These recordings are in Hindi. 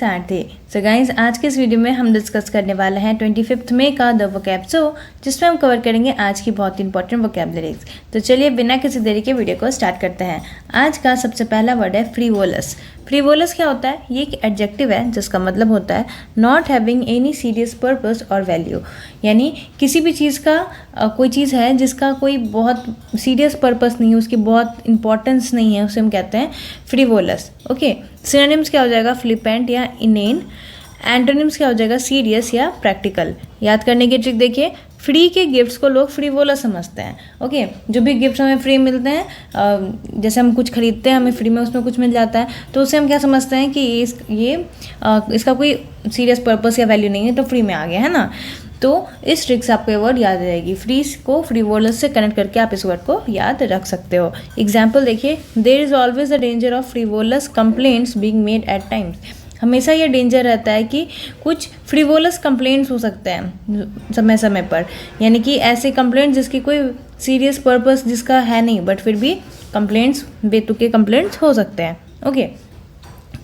सारथी। सो गाइस, आज के इस वीडियो में हम डिस्कस करने वाले हैं 25 मई का द वोकैब शो, जिसमें हम कवर करेंगे आज की बहुत इंपॉर्टेंट वोकैबुलरीज। तो चलिए बिना किसी देरी के वीडियो को स्टार्ट करते हैं। आज का सबसे पहला वर्ड है फ्रीवोलस। फ्रीवोलस क्या होता है? ये एक एडजेक्टिव है जिसका मतलब होता है not having any serious purpose और वैल्यू। यानी किसी भी चीज़ का कोई चीज़ है जिसका कोई बहुत सीरियस पर्पस नहीं है, उसकी बहुत इंपॉर्टेंस नहीं है, उसे हम कहते हैं फ्रीवोलस। ओके, सिनोनिम्स क्या हो जाएगा? फ्लिपेंट या इनेन। एंटोनिम्स क्या हो जाएगा? सीरियस या प्रैक्टिकल। याद करने की ट्रिक देखिए, फ्री के गिफ्ट्स को लोग फ्रीवोलस समझते हैं। ओके, जो भी गिफ्ट्स हमें फ्री मिलते हैं, जैसे हम कुछ खरीदते हैं हमें फ्री में उसमें कुछ मिल जाता है, तो उसे हम क्या समझते हैं कि इसका कोई सीरियस पर्पस या वैल्यू नहीं है, तो फ्री में आ गया है ना। तो इस ट्रिक से आपको ये वर्ड याद रहेगी। फ्री को फ्रीवोलस से कनेक्ट करके आप इस वर्ड को याद रख सकते हो। एग्जाम्पल देखिए, there is always the danger of frivolous complaints being made at times. हमेशा ये डेंजर रहता है कि कुछ फ्रीवोलस कंप्लेंट्स हो सकते हैं समय समय पर, यानी कि ऐसे कंप्लेंट्स जिसकी कोई सीरियस पर्पस जिसका है नहीं, बट फिर भी कंप्लेंट्स, बेतुके कंप्लेंट्स हो सकते हैं। ओके,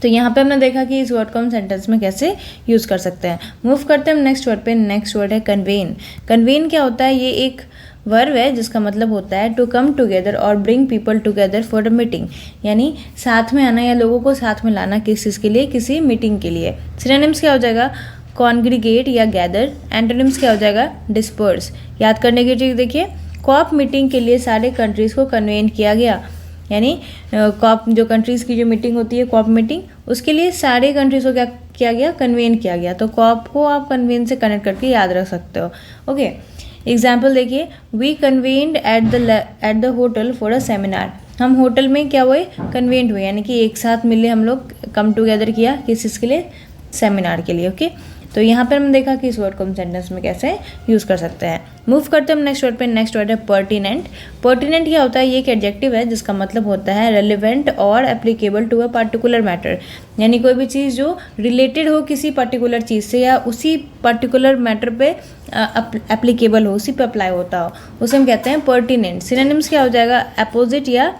तो यहाँ पे हमने देखा कि इस वर्ड को हम सेंटेंस में कैसे यूज़ कर सकते हैं। मूव करते हैं हम नेक्स्ट वर्ड पे। नेक्स्ट वर्ड है कन्वेन। कन्वेन क्या होता है? ये एक वर्ब है जिसका मतलब होता है टू कम टुगेदर और bring people together for a meeting. यानी साथ में आना या लोगों को साथ में लाना किस चीज़ के लिए? किसी मीटिंग के लिए। सिनोनिम्स क्या हो जाएगा? कॉन्ग्रीगेट या गैदर। एंटोनिम्स क्या हो जाएगा? डिस्पर्स। याद करने की चीज़ देखिए, कॉप मीटिंग के लिए सारे कंट्रीज़ को कन्वेन किया गया। यानी कॉप जो कंट्रीज़ की जो मीटिंग होती है, कॉप मीटिंग, उसके लिए सारे कंट्रीज़ को क्या किया गया? कन्वेन किया गया। तो कॉप को आप कन्वेन से कनेक्ट करके याद रख सकते हो। ओके, एग्जाम्पल देखिए, we convened at the hotel for a seminar. हम होटल में क्या हुए? कन्वेंट हुए, यानी कि एक साथ मिले हम लोग, कम टुगेदर किया किस चीज़ के लिए? सेमिनार के लिए। ओके, तो यहाँ पर हमने देखा कि इस वर्ड को हम सेंटेंस में कैसे यूज़ कर सकते हैं। मूव करते हैं हम नेक्स्ट वर्ड पे। नेक्स्ट वर्ड है पर्टिनेंट। पर्टिनेंट क्या होता है? ये एक एडजेक्टिव है जिसका मतलब होता है रेलिवेंट और applicable to a particular matter. यानी कोई भी चीज़ जो रिलेटेड हो किसी पर्टिकुलर चीज़ से या उसी पर्टिकुलर मैटर पे एप्लीकेबल हो, उसी पे अप्लाई होता हो, उसे हम कहते हैं पर्टिनेंट। सिनोनिम्स क्या हो जाएगा? अपोजिट या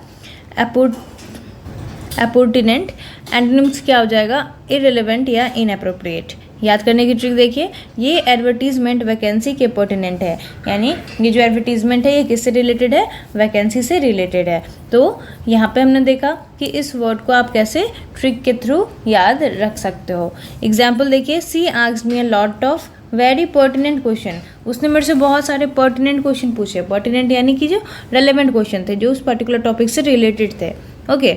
अपोर्टिनेंट। एंटोनिम्स क्या हो जाएगा? इररिलेवेंट या इनएप्रोप्रिएट। याद करने की ट्रिक देखिए, ये एडवर्टीजमेंट वैकेंसी के पर्टिनेंट है। यानी ये जो एडवर्टीजमेंट है ये किससे रिलेटेड है? वैकेंसी से रिलेटेड है। तो यहाँ पे हमने देखा कि इस वर्ड को आप कैसे ट्रिक के थ्रू याद रख सकते हो। एग्जाम्पल देखिए, she asked me a lot of very pertinent question. उसने मेरे से बहुत सारे पर्टिनेंट क्वेश्चन पूछे। पर्टिनेंट यानी कि जो रेलेवेंट क्वेश्चन थे, जो उस पर्टिकुलर टॉपिक से रिलेटेड थे। ओके,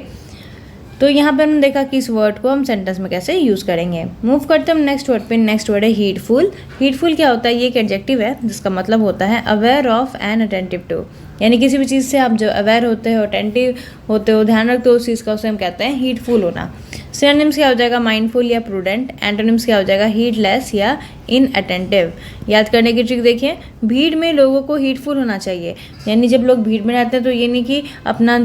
तो यहाँ पे हमने देखा कि इस वर्ड को हम सेंटेंस में कैसे यूज़ करेंगे। मूव करते हैं हम नेक्स्ट वर्ड पे। नेक्स्ट वर्ड है हीटफुल। हीटफुल क्या होता है? ये एक एडजेक्टिव है जिसका मतलब होता है aware of and attentive to. यानी किसी भी चीज़ से आप जो अवेयर होते हो, अटेंटिव होते हो, ध्यान रखते हो उस चीज़ का, उसे हम कहते हैं हीटफुल होना। सिनोनिम्स क्या हो जाएगा? माइंडफुल या प्रूडेंट। एंटोनिम्स क्या हो जाएगा? हीटलेस या इनअटेंटिव। याद करने की ट्रिक देखिए, भीड़ में लोगों को हीटफुल होना चाहिए। यानी जब लोग भीड़ में रहते हैं तो ये नहीं कि अपना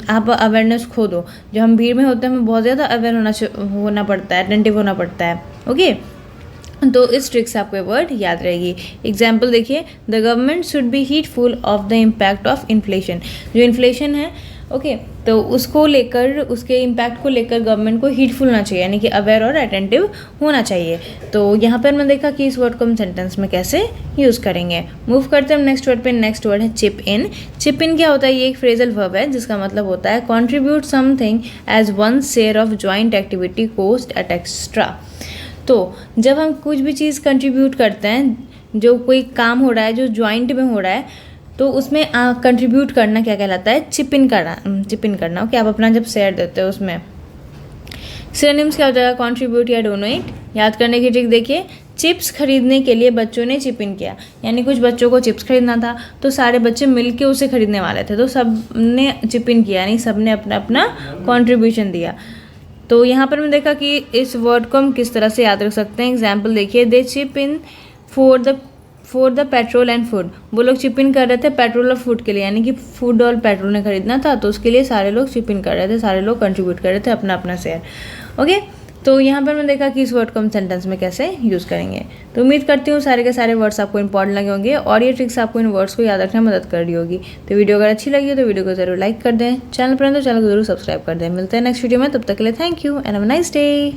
आप अवेयरनेस खो दो। जब हम भीड़ में होते हैं हमें बहुत ज़्यादा अवेयर होना पड़ता है, अटेंटिव होना पड़ता है। ओके, तो इस ट्रिक से आपको ये वर्ड याद रहेगी। एग्जाम्पल देखिए, the government should be heedful of the impact of inflation. जो इन्फ्लेशन है, ओके, तो उसको लेकर, उसके इम्पैक्ट को लेकर गवर्नमेंट को हीटफुल होना चाहिए, यानी कि अवेयर और अटेंटिव होना चाहिए। तो यहाँ पर हमने देखा कि इस वर्ड को हम सेंटेंस में कैसे यूज़ करेंगे। मूव करते हैं हम नेक्स्ट वर्ड पे। नेक्स्ट वर्ड है चिप इन। चिप इन क्या होता है? ये एक फ्रेजल वर्ब है जिसका मतलब होता है contribute something as one share of joint activity cost at extra. तो जब हम कुछ भी चीज़ कंट्रीब्यूट करते हैं, जो कोई काम हो रहा है जो ज्वाइंट में हो रहा है, तो उसमें कंट्रीब्यूट करना क्या कहलाता है? चिप इन करना। चिप इन करना। ओके, आप अपना जब शेयर देते हो उसमें। सिनोनिम्स क्या हो जाएगा? कंट्रीब्यूट या डोनेट। याद करने की ट्रिक देखिए, चिप्स खरीदने के लिए बच्चों ने चिप इन किया। यानी कुछ बच्चों को चिप्स खरीदना था तो सारे बच्चे मिलके उसे खरीदने वाले थे, तो सब ने चिप इन किया, यानी सब ने अपना अपना कॉन्ट्रीब्यूशन दिया। तो यहाँ पर हमने देखा कि इस वर्ड को हम किस तरह से याद रख सकते हैं। एग्जाम्पल देखिए, they chip in for the petrol and food. वो लोग चिप इन कर रहे थे पेट्रोल और फूड के लिए, यानी कि फूड और पेट्रोल ने खरीदना था, तो उसके लिए सारे लोग चिप इन कर रहे थे, सारे लोग कंट्रीब्यूट कर रहे थे अपना अपना शेयर। ओके, तो यहाँ पर मैंने देखा कि इस वर्ड को हम सेंटेंस में कैसे यूज़ करेंगे। तो उम्मीद करती हूँ सारे के सारे वर्ड्स आपको इंपॉर्टेंट लगे होंगे और ये ट्रिक्स आपको इन वर्ड्स को याद रखने में मदद कर रही होगी। तो वीडियो अगर अच्छी लगी हो तो वीडियो को जरूर लाइक कर दें, चैनल पर तो चैनल को जरूर सब्सक्राइब कर दें। मिलते हैं नेक्स्ट वीडियो में, तब तक के लिए thank you and have a nice day.